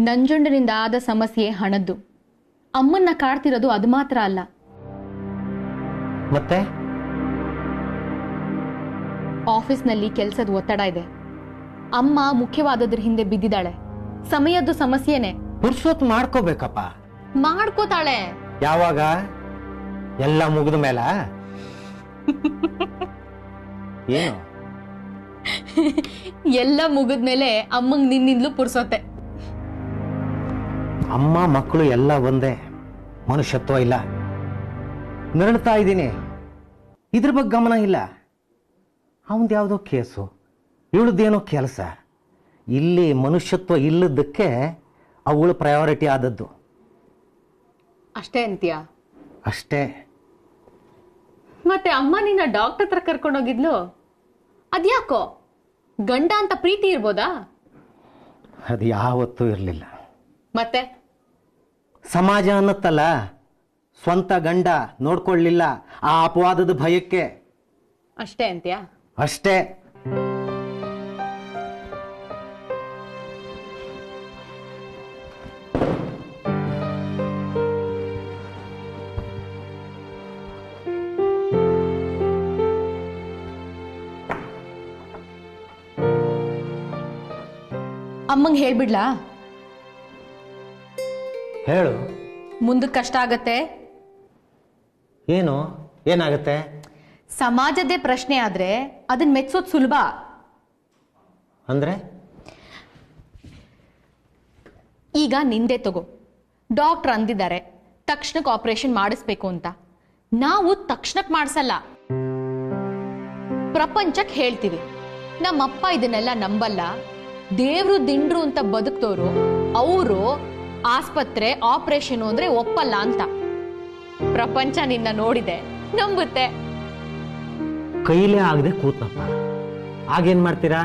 ನಂಜುಂಡನಿಂದ ಆದ ಸಮಸ್ಯೆ ಹಣದ್ದು. ಅಮ್ಮನ್ನ ಕಾಡ್ತಿರೋದು ಅದು ಮಾತ್ರ ಅಲ್ಲ. ಮತ್ತೆ ಆಫೀಸ್ನಲ್ಲಿ ಕೆಲಸದ ಒತ್ತಡ ಇದೆ. ಅಮ್ಮ ಮುಖ್ಯವಾದದ್ರ ಹಿಂದೆ ಬಿದ್ದಿದ್ದಾಳೆ. ಸಮಯದ್ದು ಸಮಸ್ಯೆನೆ. ಪುರುಷೋತ್ ಮಾಡ್ಕೋಬೇಕಪ್ಪ. ಮಾಡ್ಕೋತಾಳೆ. ಯಾವಾಗ? ಎಲ್ಲ ಮುಗಿದ ಮೇಲ? ಏನು? ಎಲ್ಲ ಮುಗಿದ್ಮೇಲೆ ಅಮ್ಮಂಗ್ ನಿನ್ನಿಂದಲೂ ಪುರ್ಸೋತೆ. ಅಮ್ಮ ಮಕ್ಕಳು ಎಲ್ಲ ಒಂದೇ, ಮನುಷ್ಯತ್ವ ಇಲ್ಲ. ನರಳ್ತಾ ಇದ್ದೀನಿ, ಇದ್ರ ಬಗ್ಗೆ ಗಮನ ಇಲ್ಲ. ಅವಂದು ಯಾವುದೋ ಕೇಸು, ಇವಳದ್ದೇನೋ ಕೆಲಸ. ಇಲ್ಲಿ ಮನುಷ್ಯತ್ವ ಇಲ್ಲದಕ್ಕೆ ಅವಳು ಪ್ರಯಾರಿಟಿ ಆದದ್ದು ಅಷ್ಟೇ ಅಂತೀಯ? ಅಷ್ಟೇ. ಮತ್ತೆ ಅಮ್ಮ ನಿನ್ನ ಡಾಕ್ಟರ್ ಹತ್ರ ಕರ್ಕೊಂಡೋಗಿದ್ಲು, ಅದ್ಯಾಕೋ? ಗಂಡ ಅಂತ ಪ್ರೀತಿ ಇರ್ಬೋದಾ? ಅದು ಯಾವತ್ತೂ ಇರಲಿಲ್ಲ. ಮತ್ತೆ ಸಮಾಜ ಅನ್ನತ್ತಲ್ಲ, ಸ್ವಂತ ಗಂಡ ನೋಡ್ಕೊಳ್ಳಿಲ್ಲ ಆ ಅಪವಾದದ ಭಯಕ್ಕೆ. ಅಷ್ಟೇ ಅಂತೀಯ? ಅಷ್ಟೇ. ಅಮ್ಮಂಗ್ ಹೇಳ್ಬಿಡ್ಲಾ? ಹೇಳು. ಮುಂದಕ್ಕೆ ಕಷ್ಟ ಆಗತ್ತೆ. ಏನು? ಏನಾಗತ್ತೆ? ಸಮಾಜದೇ ಪ್ರಶ್ನೆ ಆದ್ರೆ ಅದನ್ನ ಮೆಚ್ಚೋದು ಸುಲಭ. ಅಂದ್ರೆ ಈಗ ನಿಂದೆ ತಗೋ, ಡಾಕ್ಟರ್ ಅಂದಿದ್ದಾರೆ ತಕ್ಷಣಕ್ಕೆ ಆಪರೇಷನ್ ಮಾಡಿಸ್ಬೇಕು ಅಂತ. ನಾವು ತಕ್ಷಣಕ್ಕೆ ಮಾಡಿಸಲ್ಲ, ಪ್ರಪಂಚಕ್ಕೆ ಹೇಳ್ತೀವಿ. ನಮ್ಮಪ್ಪ ಇದನ್ನೆಲ್ಲ ನಂಬಲ್ಲ. ದೇವ್ರು ದಿಂಡ್ರು ಅಂತ ಬದುಕ್ತವ್ರು ಅವರು ಆಸ್ಪತ್ರೆ ಆಪರೇಷನ್ ಅಂದ್ರೆ ಒಪ್ಪಲ್ಲ ಅಂತ. ಪ್ರಪಂಚ ನಿನ್ನ ನೋಡಿದೆ, ನಂಬುತ್ತೆ. ಕೈಲೇ ಆಗದೆ ಕೂತ್ನಪ್ಪ, ಆಗೇನ್ ಮಾಡ್ತೀರಾ?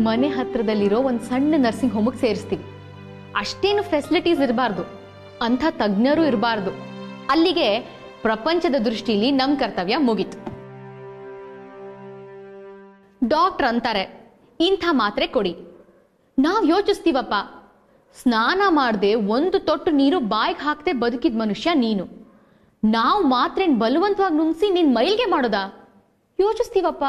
ಮನೆ ಹತ್ರದಲ್ಲಿರೋ ಒಂದ್ ಸಣ್ಣ ನರ್ಸಿಂಗ್ ಹೋಮ್ಗೆ ಸೇರಿಸ್ತೀವಿ. ಅಷ್ಟೇನು ಫೆಸಿಲಿಟೀಸ್ ಇರಬಾರ್ದು, ಅಂಥ ತಜ್ಞರು ಇರಬಾರ್ದು. ಅಲ್ಲಿಗೆ ಪ್ರಪಂಚದ ದೃಷ್ಟಿಲಿ ನಮ್ ಕರ್ತವ್ಯ ಮುಗೀತು. ಡಾಕ್ಟರ್ ಅಂತಾರೆ ಇಂಥ ಮಾತ್ರೆ ಕೊಡಿ. ನಾವ್ ಯೋಚಿಸ್ತೀವಪ್ಪ, ಸ್ನಾನ ಮಾಡದೆ ಒಂದು ತೊಟ್ಟು ನೀರು ಬಾಯಿಗೆ ಹಾಕದೆ ಬದುಕಿದ ಮನುಷ್ಯ ನೀನು. ನಾವು ಮಾತ್ರೇನ್ ಬಲವಂತವಾಗಿ ನುಂಗ್ಸಿ ನಿನ್ ಮೈಲ್ಗೆ ಮಾಡೋದಾ? ಯೋಚಿಸ್ತೀವಪ್ಪ.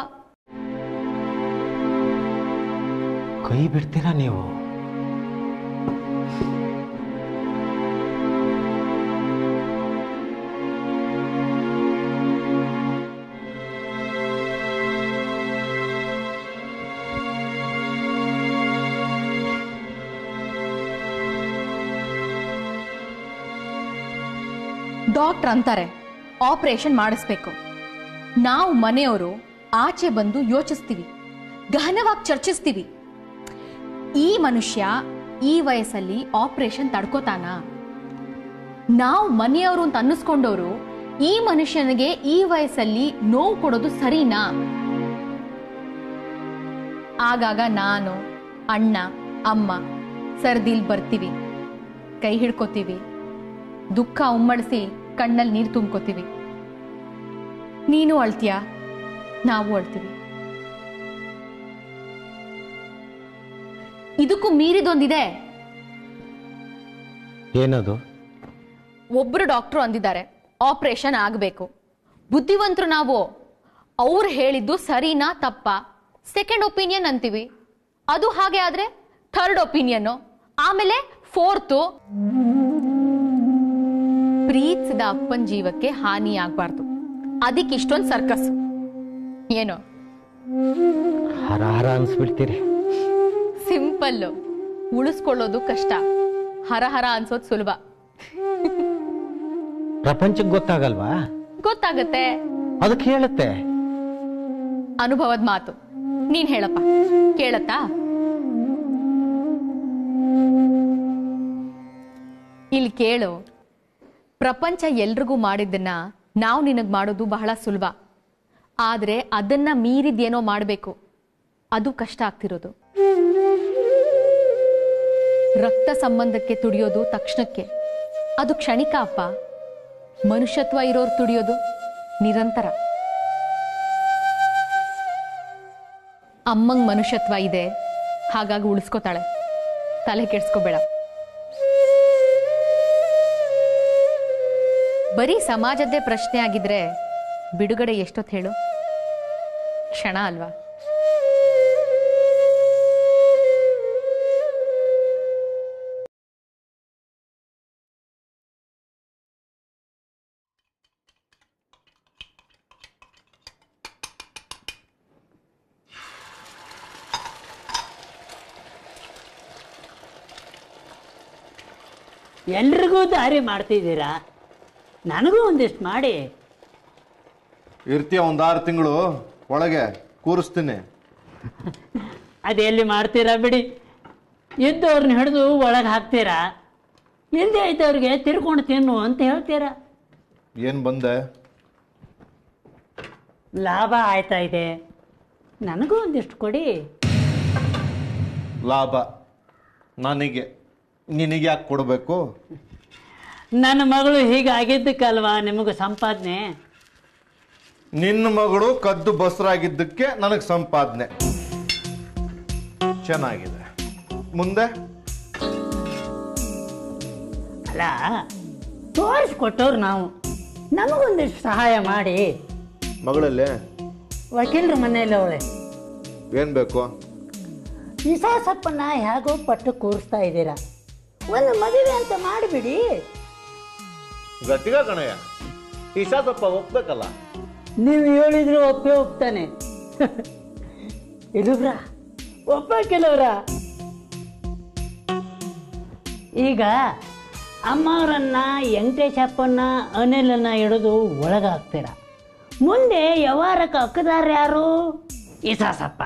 ಕೈ ಬಿಡ್ತೀರಾ ನೀವು? ಡಾಕ್ಟರ್ ಅಂತಾರೆ ಆಪರೇಷನ್ ಮಾಡಿಸ್ಬೇಕು. ನಾವು ಮನೆಯವರು ಆಚೆ ಬಂದು ಯೋಚಿಸ್ತೀವಿ, ಗಹನವಾಗಿ ಚರ್ಚಿಸ್ತೀವಿ. ಈ ಮನುಷ್ಯ ಈ ವಯಸ್ಸಲ್ಲಿ ಆಪರೇಷನ್ ತಡ್ಕೋತಾನ? ನಾವು ಮನೆಯವರು ಅಂತ ಅನ್ನಿಸ್ಕೊಂಡವರು ಈ ಮನುಷ್ಯನಿಗೆ ಈ ವಯಸ್ಸಲ್ಲಿ ನೋವು ಕೊಡೋದು ಸರಿನಾ? ಆಗಾಗ ನಾನು, ಅಣ್ಣ, ಅಮ್ಮ ಸರದಿಲ್ ಬರ್ತೀವಿ, ಕೈ ಹಿಡ್ಕೋತೀವಿ, ದುಃಖ ಉಮ್ಮಳಿಸಿ ಕಣ್ಣಲ್ಲಿ ನೀರು ತುಂಬ್ಕೋತೀವಿ. ನೀನು ಅಳ್ತೀಯ, ನಾವು ಅಳ್ತೀವಿ. ಇದಕ್ಕೂ ಮೀರಿದೊಂದಿದೆ. ಏನದು? ಒಬ್ರು ಡಾಕ್ಟ್ರು ಅಂದಿದ್ದಾರೆ ಆಪರೇಷನ್ ಆಗಬೇಕು. ಬುದ್ಧಿವಂತರು ನಾವು. ಅವ್ರು ಹೇಳಿದ್ದು ಸರಿನಾ ತಪ್ಪಾ ಸೆಕೆಂಡ್ ಒಪಿನಿಯನ್ ಅಂತೀವಿ. ಅದು ಹಾಗೆ ಆದ್ರೆ ಥರ್ಡ್ ಒಪಿನಿಯನ್, ಆಮೇಲೆ ಫೋರ್ತು. ಪ್ರೀತಿಸಿದ ಅಪ್ಪನ ಜೀವಕ್ಕೆ ಹಾನಿ ಆಗ್ಬಾರ್ದು, ಅದಕ್ಕೆ ಇಷ್ಟೊಂದು ಸರ್ಕಸ್. ಏನೋ ಹರ ಹರ ಅನ್ಸ್ಬಿಡ್ತೀರಿ. ಸಿಂಪಲ್ಲು, ಉಳಿಸ್ಕೊಳ್ಳೋದು ಕಷ್ಟ, ಹರಹರ ಅನ್ಸೋದು ಸುಲಭ. ಪ್ರಪಂಚಕ್ಕೆ ಗೊತ್ತಾಗಲ್ವಾ? ಗೊತ್ತಾಗತ್ತೆ, ಅದಕ್ಕೆ ಹೇಳುತ್ತೆ. ಅನುಭವದ ಮಾತು. ನೀನ್ ಹೇಳಪ್ಪ, ಕೇಳತ್ತಾ? ಇಲ್ಲಿ ಕೇಳು. ಪ್ರಪಂಚ ಎಲ್ರಿಗೂ ಮಾಡಿದ್ದನ್ನ ನಾವು ನಿನಗ್ ಮಾಡೋದು ಬಹಳ ಸುಲಭ. ಆದ್ರೆ ಅದನ್ನ ಮೀರಿದೇನೋ ಮಾಡ್ಬೇಕು, ಅದು ಕಷ್ಟ ಆಗ್ತಿರೋದು. ರಕ್ತ ಸಂಬಂಧಕ್ಕೆ ತುಡಿಯೋದು ತಕ್ಷಣಕ್ಕೆ, ಅದು ಕ್ಷಣಿಕ ಅಪ್ಪ. ಮನುಷ್ಯತ್ವ ಇರೋರು ತುಡಿಯೋದು ನಿರಂತರ. ಅಮ್ಮಂಗ್ ಮನುಷ್ಯತ್ವ ಇದೆ, ಹಾಗಾಗಿ ಉಳಿಸ್ಕೋತಾಳೆ. ತಲೆ ಕೆಡ್ಸ್ಕೋಬೇಡ. ಬರೀ ಸಮಾಜದ್ದೇ ಪ್ರಶ್ನೆ ಆಗಿದ್ರೆ ಬಿಡುಗಡೆ ಎಷ್ಟೊತ್ತು ಹೇಳು? ಕ್ಷಣ ಅಲ್ವಾ? ಎಲ್ರಿಗೂ ದಾರಿ ಮಾಡ್ತಿದ್ದೀರಾ, ನನಗೂ ಒಂದಿಷ್ಟು ಮಾಡಿ. ಇರ್ತೀಯ 1-6 ತಿಂಗಳು ಒಳಗೆ ಕೂರಿಸ್ತೀನಿ. ಅದೆಲ್ಲಿ ಮಾಡ್ತೀರಾ ಬಿಡಿ. ಇದ್ದವ್ರನ್ನ ಹಿಡಿದು ಒಳಗೆ ಹಾಕ್ತೀರಾ, ಇಲ್ಲದೆ ಇದ್ದವ್ರಿಗೆ ತಿರ್ಕೊಂಡು ತಿನ್ನು ಅಂತ ಹೇಳ್ತೀರಾ. ಏನು ಬಂದೆ? ಲಾಭ ಆಯ್ತಾ ಇದೆ, ನನಗೂ ಒಂದಿಷ್ಟು ಕೊಡಿ. ಲಾಭ ನನಗೆ, ನಿನಗೆ ಯಾಕೆ ಕೊಡಬೇಕು? ನನ್ನ ಮಗಳು ಹೀಗಾಗಿದ್ದಕ್ಕಲ್ವಾ ನಿಮಗೆ ಸಂಪಾದನೆ. ನಿನ್ನ ಮಗಳು ಕದ್ದು ಬಸರಾಗಿದ್ದಕ್ಕೆ ನನಗೆ ಸಂಪಾದನೆ. ಚೆನ್ನಾಗಿದೆ. ಮುಂದೆ ಅಲ್ಲ, ತೋರಿಸ್ಕೊಟ್ಟವ್ರು ನಾವು, ನಮಗೊಂದಿಷ್ಟು ಸಹಾಯ ಮಾಡಿ. ಮಗಳಲ್ಲೇ ವಕೀಲರ ಮನೆಯಲ್ಲಿ ಅವಳೆ. ಏನು ಬೇಕು? ಸಪ್ಪನ್ನ ಹೇಗೋ ಪಟ್ಟು ಕೂರಿಸ್ತಾ ಇದ್ದೀರಾ, ಒಂದು ಮದುವೆ ಅಂತ ಮಾಡಿಬಿಡಿ. ಗಟ್ಟಿಗ ಕಣಯ್ಯ, ಸ್ವಲ್ಪ ಒಪ್ಬೇಕಲ್ಲ. ನೀವು ಹೇಳಿದ್ರೆ ಒಪ್ಪೇ ಒಪ್ತಾನೆ. ಇಲ್ಲವ್ರ ಒಪ್ಪಕ್ಕಿಲ್ಲವ್ರ. ಈಗ ಅಮ್ಮವ್ರನ್ನ, ವೆಂಕಟೇಶಪ್ಪನ್ನ, ಅನಿಲನ್ನ ಹಿಡಿದು ಒಳಗಾಗ್ತೀರ. ಮುಂದೆ ವ್ಯವಹಾರಕ್ಕೆ ಹಕ್ಕದಾರ ಯಾರು? ಸಪ್ಪ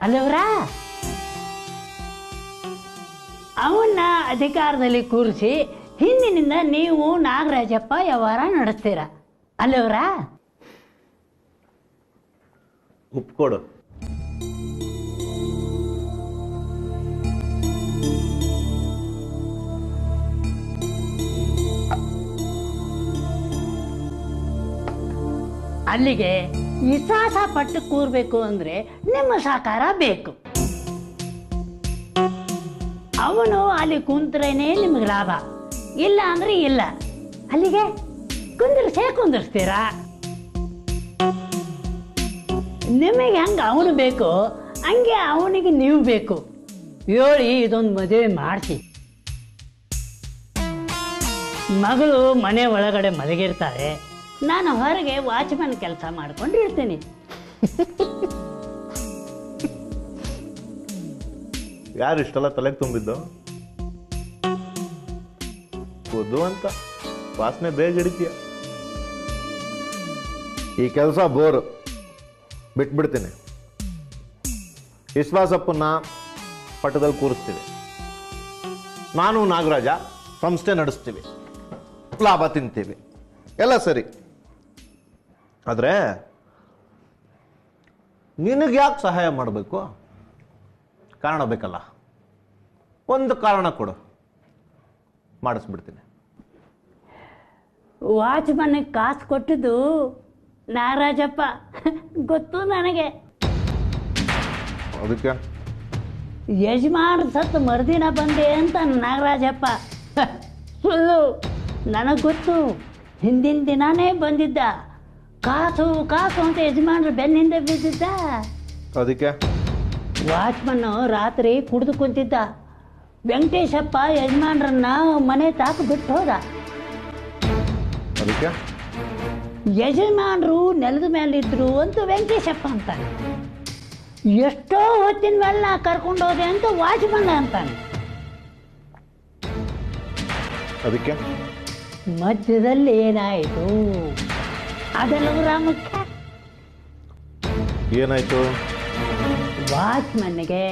ಅಲ್ಲವ್ರ. ಅವನ್ನ ಅಧಿಕಾರದಲ್ಲಿ ಕೂರಿಸಿ ಹಿಂದಿನಿಂದ ನೀವು ನಾಗರಾಜಪ್ಪ ವ್ಯವಹಾರ ನಡೆಸ್ತೀರ ಅಲ್ಲವ್ರ. ಉಪ್ಕೊಡು. ಅಲ್ಲಿಗೆ ವಿಶ್ವಾಸ ಪಟ್ಟು ಕೂರ್ಬೇಕು ಅಂದ್ರೆ ನಿಮ್ಮ ಸಹಕಾರ ಬೇಕು. ಅವನು ಅಲ್ಲಿ ಕುಂತ್ರೇನೆ ನಿಮ್ಗೆ ಲಾಭ, ಇಲ್ಲ ಅಂದ್ರೆ ಇಲ್ಲ. ಅಲ್ಲಿಗೆ ಕುಂದಿರ್ಸ್ತೀರಾ. ನಿಮಗೆ ಹಂಗೆ ಅವನು ಬೇಕು, ಹಂಗೆ ಅವನಿಗೆ ನೀವು ಬೇಕು. ಹೇಳಿ ಇದೊಂದು ಮದುವೆ ಮಾಡಿಸಿ. ಮಗಳು ಮನೆ ಒಳಗಡೆ ಮಲಗಿರ್ತಾರೆ, ನಾನು ಹೊರಗೆ ವಾಚ್ಮನ್ ಕೆಲಸ ಮಾಡ್ಕೊಂಡಿರ್ತೀನಿ. ಯಾರು ಇಷ್ಟೆಲ್ಲ ತಲೆಗೆ ತುಂಬಿದ್ದು? ಖುದ್ದು ಅಂತ ವಾಸನೆ ಬೇಗ ಹಿಡಿತೀಯ. ಈ ಕೆಲಸ ಬೋರು, ಬಿಟ್ಬಿಡ್ತೀನಿ. ವಿಶ್ವಾಸಪ್ಪನ್ನ ಪಟ್ಟದಲ್ಲಿ ಕೂರಿಸ್ತೀವಿ. ನಾನು ನಾಗರಾಜ ಸಂಸ್ಥೆ ನಡೆಸ್ತೀವಿ, ಲಾಭ ತಿಂತೀವಿ, ಎಲ್ಲ ಸರಿ. ಆದರೆ ನಿನಗೆ ಯಾಕೆ ಸಹಾಯ ಮಾಡಬೇಕು? ಕಾರಣ ಬೇಕಲ್ಲ. ಒಂದು ಕಾರಣ ಕೊಡು, ಮಾಡಿಸ್ಬಿಡ್ತೀನಿ. ವಾಚ್ಮನ್ಗೆ ಕಾಸು ಕೊಟ್ಟಿದ್ದು ನಾಗರಾಜಪ್ಪ, ಗೊತ್ತು ನನಗೆ. ಅದಕ್ಕೆ ಯಜಮಾನ್ ಸತ್ತು ಮರುದಿನ ಬಂದೆ ಅಂತ ನಾಗರಾಜಪ್ಪ. ಸುಳ್ಳು, ನನಗೆ ಗೊತ್ತು. ಹಿಂದಿನ ದಿನಾನೇ ಬಂದಿದ್ದ. ಕಾಸು ಕಾಸು ಅಂತ ಯಜಮಾನ್ರು ಬೆನ್ನಿಂದ ಬಿದ್ದಿದ್ದ. ಅದಕ್ಕೆ ವಾಚ್ಮನ್ ರಾತ್ರಿ ಕುಡಿದು ಕುಂತಿದ್ದ. ವೆಂಕಟೇಶಪ್ಪ ಯಜಮಾನ್ರನ್ನ ಮನೆ ತಾಕು ಬಿಟ್ಟು ಹೋದ. ಅದಕ್ಕೆ ಯಜಮಾನ್ರು ನೆಲದ ಮೇಲಿದ್ರು ಅಂತ ವೆಂಕಟೇಶಪ್ಪ ಅಂತಾನೆ. ಎಷ್ಟೋ ಹೊತ್ತಿನ ಮೇಲೆ ನಾ ಕರ್ಕೊಂಡು ಹೋದೆ ಅಂತ ವಾಚ್ಮನ್ ಅಂತಾನೆ. ಅದಕ್ಕೆ ಮಧ್ಯದಲ್ಲಿ ಏನಾಯಿತು ಅದೆಲ್ಲವರ ಮುಖ್ಯ. ಏನಾಯ್ತು? ವಾಚ್ಮನ್ಗೆ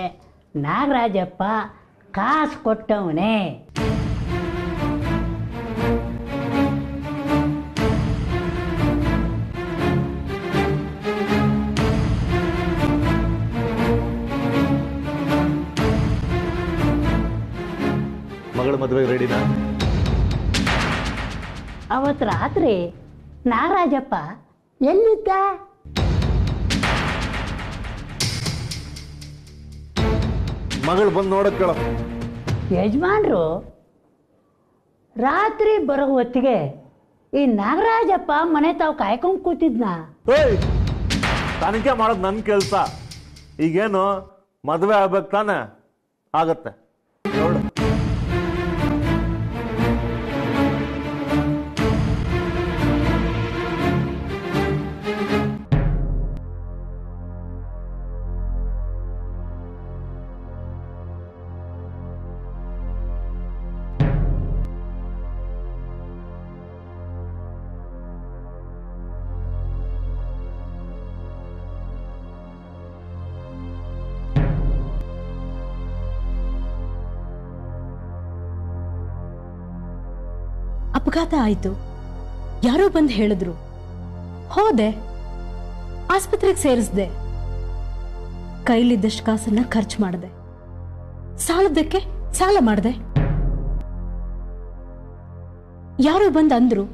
ನಾಗರಾಜಪ್ಪ ಕಾಸು ಕೊಟ್ಟವನೇ. ಮಗಳ ಮದುವೆಗೆ ರೆಡಿನಾ? ಅವತ್ತು ರಾತ್ರಿ ನಾಗರಾಜಪ್ಪ ಎಲ್ಲಿದ್ದ? ಮಗಳು ಬಂದು ನೋಡಕ್ ಕೇಳ. ಯಜಮಾನ್ರು ರಾತ್ರಿ ಬರೋ ಹೊತ್ತಿಗೆ ಈ ನಾಗರಾಜಪ್ಪ ಮನೆ ತಾವು ಕಾಯ್ಕೊಂಡು ಕೂತಿದ್ನ. ಏಯ್ ತನಿಖೆ ಮಾಡೋದು ನನ್ನ ಕೆಲಸ. ಈಗೇನು ಮದುವೆ ಆಗ್ಬೇಕು ತಾನೆ? ಆಗತ್ತೆ ನೋಡು. ಅಪಘಾತ ಆಯ್ತು, ಯಾರೋ ಬಂದು ಹೇಳಿದ್ರು, ಹೋದೆ, ಆಸ್ಪತ್ರೆಗೆ ಸೇರಿಸ್ದೆ, ಕೈಲಿದ್ದಷ್ಟು ಕಾಸನ್ನ ಖರ್ಚು ಮಾಡಿದೆ, ಸಾಲದಕ್ಕೆ ಸಾಲ ಮಾಡಿದೆ. ಯಾರೋ ಬಂದು ಅಂದ್ರು,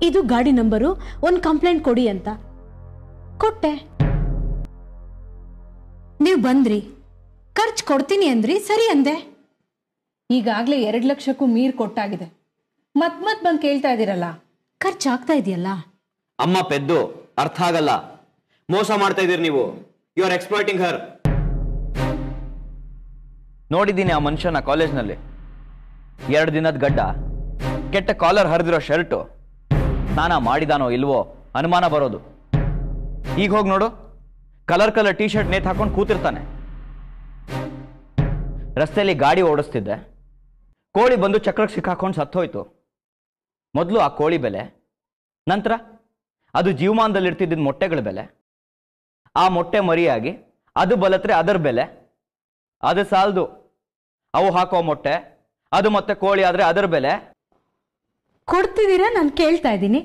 ಇದು ಗಾಡಿ ನಂಬರು, ಒಂದು ಕಂಪ್ಲೇಂಟ್ ಕೊಡಿ ಅಂತ. ಕೊಟ್ಟೆ. ನೀವು ಬಂದ್ರಿ, ಖರ್ಚು ಕೊಡ್ತೀನಿ ಅಂದ್ರಿ, ಸರಿ ಅಂದೆ. ಈಗಾಗ್ಲೇ 2 ಲಕ್ಷಕ್ಕೂ ಮೀರ್ ಕೊಟ್ಟಾಗಿದೆ. ಮತ್ ಬಂದು ಕೇಳ್ತಾ ಇದ್ದೀರಲ್ಲ, ಖರ್ಚಾಗ್ತಾ ಇದೆಯಲ್ಲ. ಅಮ್ಮ ಪೆದ್ದು, ಅರ್ಥ ಆಗಲ್ಲ. ಮೋಸ ಮಾಡ್ತಾ ಇದೀರಿ ನೀವು. ಯು ಆರ್ ಎಕ್ಸ್ಪ್ಲಾಯ್ಟಿಂಗ್ ಹರ್. ನೋಡಿದ್ದೀನಿ ಆ ಮನುಷ್ಯನ ಕಾಲೇಜ್ನಲ್ಲಿ. 2 ದಿನದ ಗಡ್ಡ, ಕೆಟ್ಟ ಕಾಲರ್ ಹರಿದಿರೋ ಶರ್ಟು, ಸ್ನಾನ ಮಾಡಿದಾನೋ ಇಲ್ವೋ ಅನುಮಾನ ಬರೋದು. ಈಗ ಹೋಗಿ ನೋಡು, ಕಲರ್ ಟೀ ಶರ್ಟ್ ನೇತ್ ಹಾಕೊಂಡು ಕೂತಿರ್ತಾನೆ. ರಸ್ತೆಯಲ್ಲಿ ಗಾಡಿ ಓಡಿಸ್ತಿದ್ದೆ, ಕೋಳಿ ಬಂದು ಚಕ್ರಕ್ಕೆ ಸಿಕ್ಕಾಕೊಂಡು ಸತ್ತೋಯ್ತು. ಮೊದಲು ಆ ಕೋಳಿ ಬೆಲೆ, ನಂತರ ಅದು ಜೀವಮಾನದಲ್ಲಿರ್ತಿದ್ದ ಮೊಟ್ಟೆಗಳ ಬೆಲೆ, ಆ ಮೊಟ್ಟೆ ಮರಿಯಾಗಿ ಅದು ಬಲತ್ರೆ ಅದರ ಬೆಲೆ. ಅದು ಸಾಲದು, ಅವು ಹಾಕೋ ಮೊಟ್ಟೆ, ಅದು ಮತ್ತೆ ಕೋಳಿ ಆದ್ರೆ ಅದರ ಬೆಲೆ. ಕೊಡ್ತಿದ್ದೀರಾ? ನಾನು ಕೇಳ್ತಾ ಇದ್ದೀನಿ.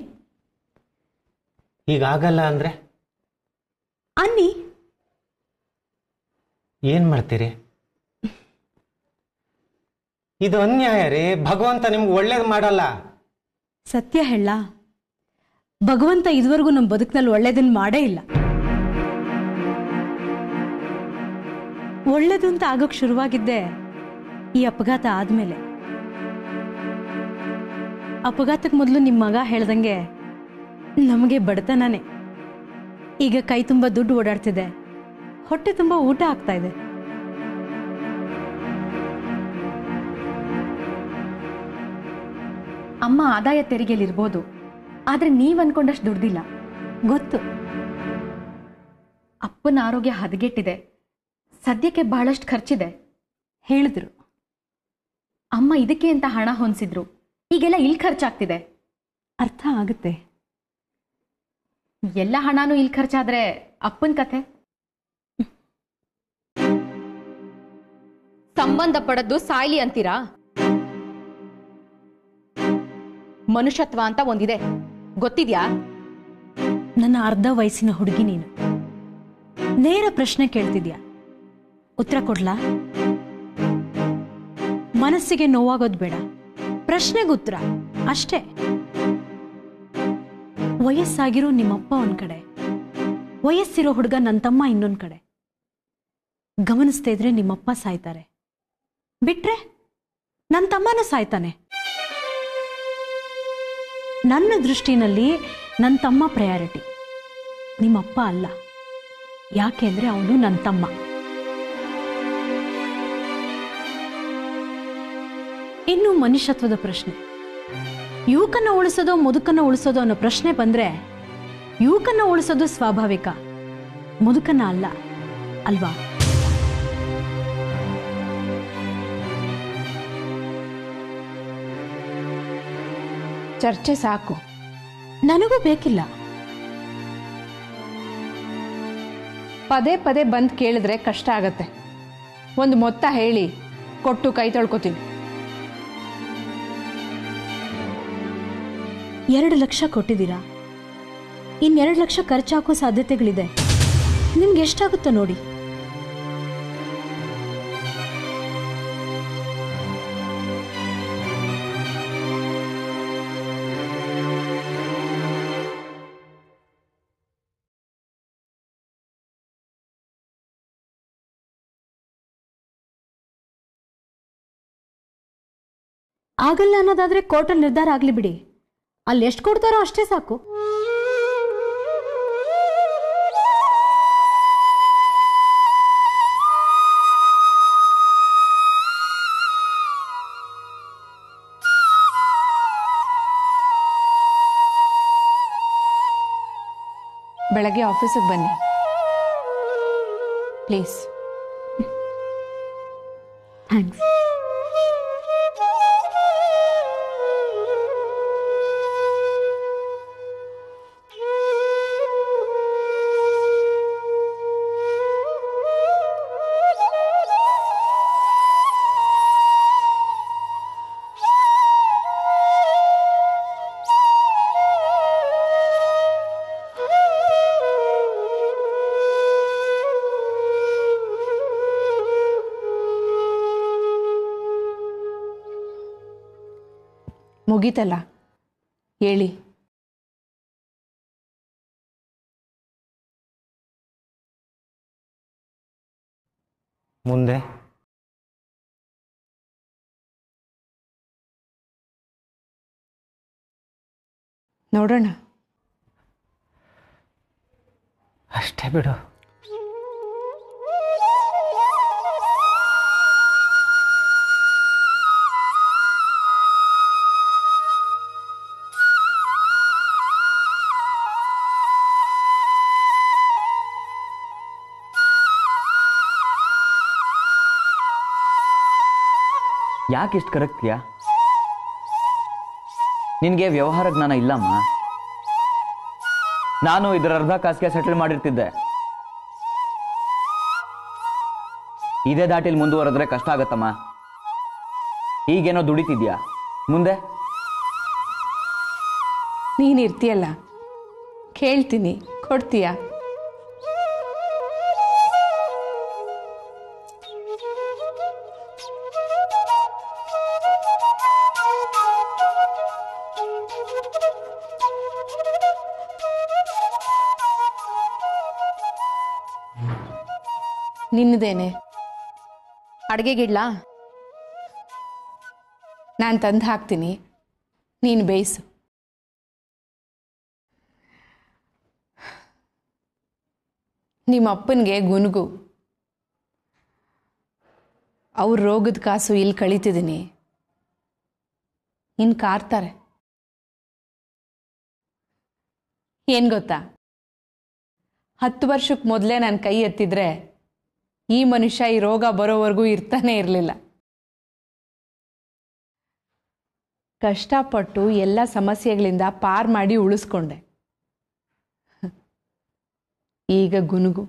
ಈಗಾಗಲ್ಲ ಅಂದ್ರೆ ಅನ್ನಿ. ಏನ್ ಮಾಡ್ತೀರಿ? ಇದು ಅನ್ಯಾಯ ರೀ. ಭಗವಂತ ನಿಮ್ಗೆ ಒಳ್ಳೇದು ಮಾಡಲ್ಲ. ಸತ್ಯ ಹೇಳ, ಭಗವಂತ ಇದುವರೆಗೂ ನಮ್ಮ ಬದುಕಿನಲ್ಲಿ ಒಳ್ಳೇದನ್ನ ಮಾಡೇ ಇಲ್ಲ. ಒಳ್ಳೇದು ಅಂತ ಆಗೋಕ್ ಶುರುವಾಗಿದ್ದೆ ಈ ಅಪಘಾತ ಆದ್ಮೇಲೆ. ಅಪಘಾತಕ್ಕೆ ಮೊದಲು ನಿಮ್ಮ ಮಗ ಹೇಳ್ದಂಗೆ ನಮಗೆ ಬಡತನನೇ. ಈಗ ಕೈ ತುಂಬ ದುಡ್ಡು ಓಡಾಡ್ತಿದೆ, ಹೊಟ್ಟೆ ತುಂಬ ಊಟ ಆಗ್ತಾ ಇದೆ. ಅಮ್ಮ ಆದಾಯ ತೆರಿಗೆಯಲ್ಲಿರ್ಬೋದು, ಆದ್ರೆ ನೀವ್ ಅನ್ಕೊಂಡಷ್ಟು ದುಡ್ದಿಲ್ಲ. ಗೊತ್ತು. ಅಪ್ಪನ ಆರೋಗ್ಯ ಹದಗೆಟ್ಟಿದೆ, ಸದ್ಯಕ್ಕೆ ಬಹಳಷ್ಟು ಖರ್ಚಿದೆ ಹೇಳಿದ್ರು. ಅಮ್ಮ ಇದಕ್ಕೆ ಅಂತ ಹಣ ಹೊಂದಿಸಿದ್ರು, ಈಗೆಲ್ಲ ಇಲ್ಲಿ ಖರ್ಚಾಗ್ತಿದೆ. ಅರ್ಥ ಆಗುತ್ತೆ. ಎಲ್ಲ ಹಣನೂ ಇಲ್ಲಿ ಖರ್ಚಾದ್ರೆ ಅಪ್ಪನ ಕಥೆ. ಸಂಬಂಧ ಪಡದ್ದು ಸಾಯ್ಲಿ ಅಂತೀರಾ? ಮನುಷ್ಯತ್ವ ಅಂತ ಒಂದಿದೆ, ಗೊತ್ತಿದ್ಯಾ? ನನ್ನ ಅರ್ಧ ವಯಸ್ಸಿನ ಹುಡುಗಿ ನೀನು. ನೇರ ಪ್ರಶ್ನೆ ಕೇಳ್ತಿದ್ಯಾ, ಉತ್ತರ ಕೊಡ್ಲಾ? ಮನಸ್ಸಿಗೆ ನೋವಾಗೋದು ಬೇಡ, ಪ್ರಶ್ನೆಗೆ ಉತ್ತರ ಅಷ್ಟೇ. ವಯಸ್ಸಾಗಿರೋ ನಿಮ್ಮಪ್ಪ ಒಂದ್ ಕಡೆ, ವಯಸ್ಸಿರೋ ಹುಡುಗ ನನ್ನ ತಮ್ಮ ಇನ್ನೊಂದ್ ಕಡೆ. ಗಮನಿಸ್ತಾ ಇದ್ರೆ ನಿಮ್ಮಪ್ಪ ಸಾಯ್ತಾರೆ, ಬಿಟ್ರೆ ನನ್ನ ತಮ್ಮನೂ ಸಾಯ್ತಾನೆ. ನನ್ನ ದೃಷ್ಟಿನಲ್ಲಿ ನನ್ನ ತಮ್ಮ ಪ್ರಯಾರಿಟಿ, ನಿಮ್ಮಪ್ಪ ಅಲ್ಲ. ಯಾಕೆಂದ್ರೆ ಅವನು ನನ್ನ ತಮ್ಮ. ಇನ್ನು ಮನುಷ್ಯತ್ವದ ಪ್ರಶ್ನೆ, ಯುವಕನ್ನ ಉಳಿಸೋದೋ ಮುದುಕನ್ನ ಉಳಿಸೋದೋ ಅನ್ನೋ ಪ್ರಶ್ನೆ ಬಂದ್ರೆ, ಯುವಕನ್ನ ಉಳಿಸೋದು ಸ್ವಾಭಾವಿಕ, ಮುದುಕನ್ನ ಅಲ್ಲ ಅಲ್ವಾ? ಚರ್ಚೆ ಸಾಕು, ನನಗೂ ಬೇಕಿಲ್ಲ. ಪದೇ ಪದೇ ಬಂದು ಕೇಳಿದ್ರೆ ಕಷ್ಟ ಆಗತ್ತೆ. ಒಂದು ಮೊತ್ತ ಹೇಳಿ ಕೊಟ್ಟು ಕೈ ತೊಳ್ಕೊತೀನಿ. 2 ಲಕ್ಷ ಕೊಟ್ಟಿದ್ದೀರಾ, ಇನ್ನು 2 ಲಕ್ಷ ಖರ್ಚಾಕೋ ಸಾಧ್ಯತೆಗಳಿದೆ. ನಿಮ್ಗೆ ಎಷ್ಟಾಗುತ್ತೋ ನೋಡಿ. ಆಗಲ್ಲ ಅನ್ನೋದಾದ್ರೆ ಕೋರ್ಟಲ್ಲಿ ನಿರ್ಧಾರ ಆಗ್ಲಿ ಬಿಡಿ. ಅಲ್ಲಿ ಎಷ್ಟು ಕೊಡ್ತಾರೋ ಅಷ್ಟೇ ಸಾಕು. ಬೆಳಗ್ಗೆ ಆಫೀಸಿಗೆ ಬನ್ನಿ ಪ್ಲೀಸ್. ಥ್ಯಾಂಕ್ಸ್. ಮುಗೀತಲ್ಲ, ಹೇಳಿ. ಮುಂದೆ ನೋಡೋಣ. ಅಷ್ಟೇ ಬಿಡು. ಯಾಕಿಷ್ಟು ಕರಗ್ತೀಯಾ? ನಿನಗೆ ವ್ಯವಹಾರ ಜ್ಞಾನ ಇಲ್ಲಮ್ಮ. ನಾನು ಇದರ ಅರ್ಧ ಕಾಸಿಗೆ ಸೆಟಲ್ ಮಾಡಿರ್ತಿದ್ದೆ. ಇದೇ ದಾಟಿಲಿ ಮುಂದುವರೆದ್ರೆ ಕಷ್ಟ ಆಗತ್ತಮ್ಮ. ಈಗೇನೋ ದುಡಿತಿದ್ಯಾ, ಮುಂದೆ ನೀನಿರ್ತೀಯಲ್ಲ, ಕೇಳ್ತೀನಿ, ಕೊಡ್ತೀಯ? ನಿನ್ನದೇನೆ. ಅಡುಗೆಗಿಡ್ಲಾ? ನಾನು ತಂದು ಹಾಕ್ತೀನಿ, ನೀನು ಬೇಯಿಸು. ನಿಮ್ಮ ಅಪ್ಪನಿಗೆ ಗುನುಗು. ಅವ್ರ ರೋಗದ ಕಾಸು ಇಲ್ಲಿ ಕಳೀತಿದ್ದೀನಿ, ಇನ್ನು ಕಾರ್ತಾರೆ. ಏನು ಗೊತ್ತಾ, 10 ವರ್ಷಕ್ಕೆ ಮೊದಲೇ ನಾನು ಕೈ ಎತ್ತಿದ್ರೆ ಈ ಮನುಷ್ಯ ಈ ರೋಗ ಬರೋವರೆಗೂ ಇರ್ತಾನೆ ಇರಲಿಲ್ಲ. ಕಷ್ಟಪಟ್ಟು ಎಲ್ಲ ಸಮಸ್ಯೆಗಳಿಂದ ಪಾರ್ ಮಾಡಿ ಉಳಿಸ್ಕೊಂಡೆ. ಈಗ ಗುನುಗು.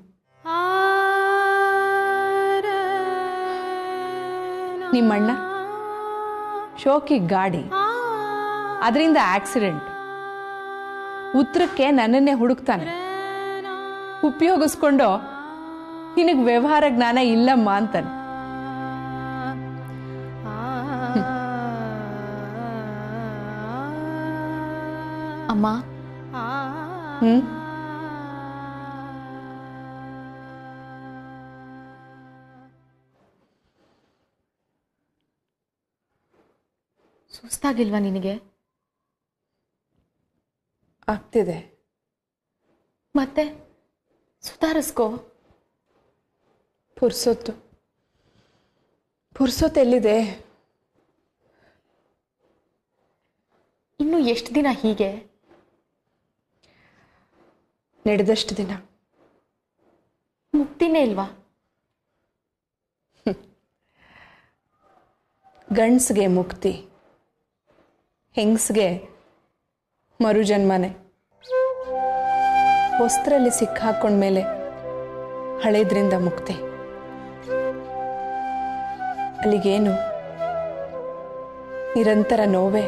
ನಿಮ್ಮಣ್ಣ ಶೋಕಿಗೆ ಗಾಡಿ, ಅದರಿಂದ ಆಕ್ಸಿಡೆಂಟ್. ಉತ್ತರಕ್ಕೆ ನನ್ನನ್ನೇ ಹುಡುಕ್ತಾನೆ. ಉಪಯೋಗಿಸ್ಕೊಂಡು ನಿನಗೆ ವ್ಯವಹಾರ ಜ್ಞಾನ ಇಲ್ಲಮ್ಮ ಅಂತಾನೆ. ಅಮ್ಮ, ಸುಸ್ತಾಗಿಲ್ವಾ ನಿನಗೆ? ಆಗ್ತಿದೆ. ಮತ್ತೆ ಸುಧಾರಿಸ್ಕೋ. ಪುರ್ಸೊತ್ತು ಎಲ್ಲಿದೆ? ಇನ್ನು ಎಷ್ಟು ದಿನ ಹೀಗೆ? ನಡೆದಷ್ಟು ದಿನ. ಮುಕ್ತಿನೇ ಇಲ್ವಾ? ಗಂಡ್ಸ್ಗೆ ಮುಕ್ತಿ, ಹೆಂಗ್ಸ್ಗೆ ಮರುಜನ್ಮನೆ. ಹೊಸ್ತ್ರಲ್ಲಿ ಸಿಕ್ಕಾಕೊಂಡ್ಮೇಲೆ ಹಳೇದ್ರಿಂದ ಮುಕ್ತಿ. ಅಲ್ಲಿಗೇನು ನಿರಂತರ ನೋವೇ.